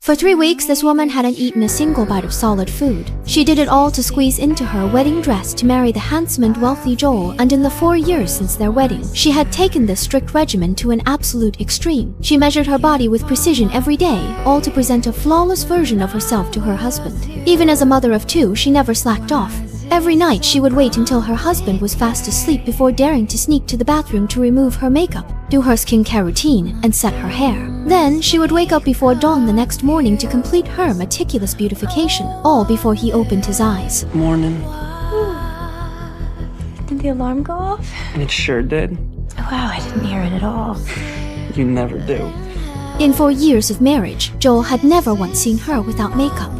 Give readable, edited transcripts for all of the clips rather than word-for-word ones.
For 3 weeks, this woman hadn't eaten a single bite of solid food. She did it all to squeeze into her wedding dress to marry the handsome and wealthy Joel, and in the 4 years since their wedding, she had taken this strict regimen to an absolute extreme. She measured her body with precision every day, all to present a flawless version of herself to her husband. Even as a mother of 2, she never slacked off. Every night, she would wait until her husband was fast asleep before daring to sneak to the bathroom to remove her makeup, do her skincare routine, and set her hair. Then, she would wake up before dawn the next morning to complete her meticulous beautification, all before he opened his eyes. Morning. Did the alarm go off? It sure did. Wow, I didn't hear it at all. You never do. In 4 years of marriage, Joel had never once seen her without makeup.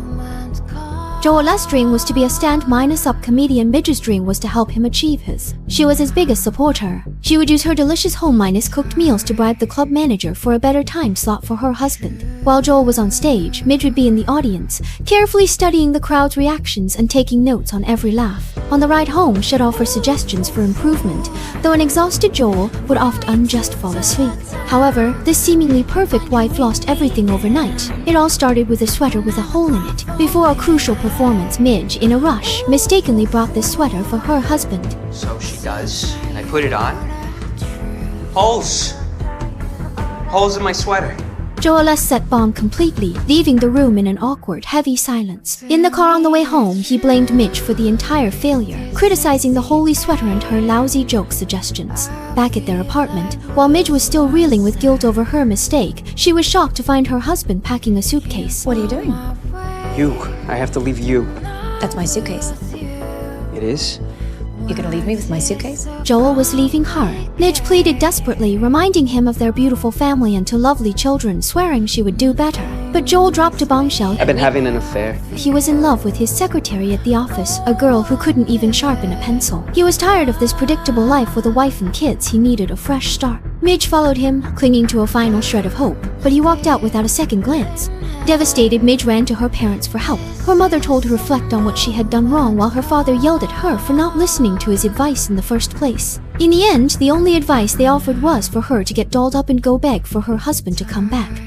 Joel's dream was to be a stand-up comedian. Midge's dream was to help him achieve his. She was his biggest supporter. She would use her delicious home-cooked meals to bribe the club manager for a better time slot for her husband. While Joel was on stage, Midge would be in the audience, carefully studying the crowd's reactions and taking notes on every laugh. On the ride home, she'd offer suggestions for improvement, though an exhausted Joel would often just fall asleep. However, this seemingly perfect wife lost everything overnight. It all started with a sweater with a hole in it. Before a crucial performance, Midge, in a rush, mistakenly brought this sweater for her husband. So she does, and I put it on. Holes! Holes in my sweater. Joel set bombed completely, leaving the room in an awkward, heavy silence. In the car on the way home, he blamed Midge for the entire failure, criticizing the holy sweater and her lousy joke suggestions. Back at their apartment, while Midge was still reeling with guilt over her mistake, she was shocked to find her husband packing a suitcase. What are you doing? I have to leave you. That's my suitcase. It is? You gonna leave me with my suitcase? Joel was leaving her. Midge pleaded desperately, reminding him of their beautiful family and 2 lovely children, swearing she would do better. But Joel dropped a bombshell. I've been having an affair. He was in love with his secretary at the office, a girl who couldn't even sharpen a pencil. He was tired of this predictable life with a wife and kids. He needed a fresh start. Midge followed him, clinging to a final shred of hope, but he walked out without a second glance. Devastated, Midge ran to her parents for help. Her mother told her to reflect on what she had done wrong, while her father yelled at her for not listening to his advice in the first place. In the end, the only advice they offered was for her to get dolled up and go beg for her husband to come back.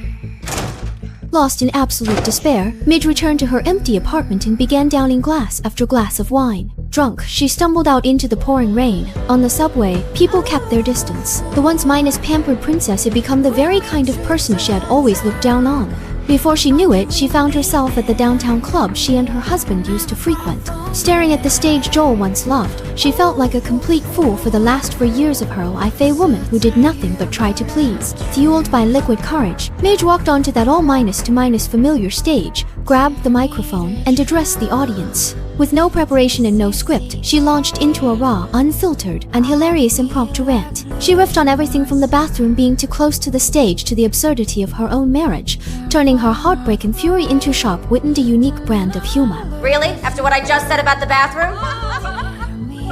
Lost in absolute despair, Midge returned to her empty apartment and began downing glass after glass of wine. Drunk, she stumbled out into the pouring rain. On the subway, people kept their distance. The once pampered princess had become the very kind of person she had always looked down on. Before she knew it, she found herself at the downtown club she and her husband used to frequent. Staring at the stage Joel once loved, she felt like a complete fool for the last 4 years of her life, a woman who did nothing but try to please. Fueled by liquid courage, Midge walked onto that all - familiar stage, grabbed the microphone, and addressed the audience. With no preparation and no script, she launched into a raw, unfiltered, and hilarious impromptu rant. She riffed on everything from the bathroom being too close to the stage to the absurdity of her own marriage, turning her heartbreak and fury into sharp wit and a unique brand of humor. Really? After what I just said about the bathroom?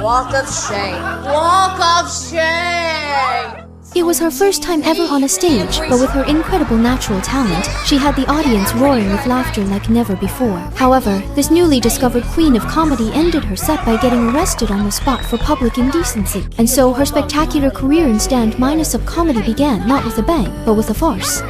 Walk of shame. Walk of shame! It was her first time ever on a stage, but with her incredible natural talent, she had the audience roaring with laughter like never before. However, this newly discovered queen of comedy ended her set by getting arrested on the spot for public indecency. And so her spectacular career in stand-up comedy began not with a bang, but with a farce.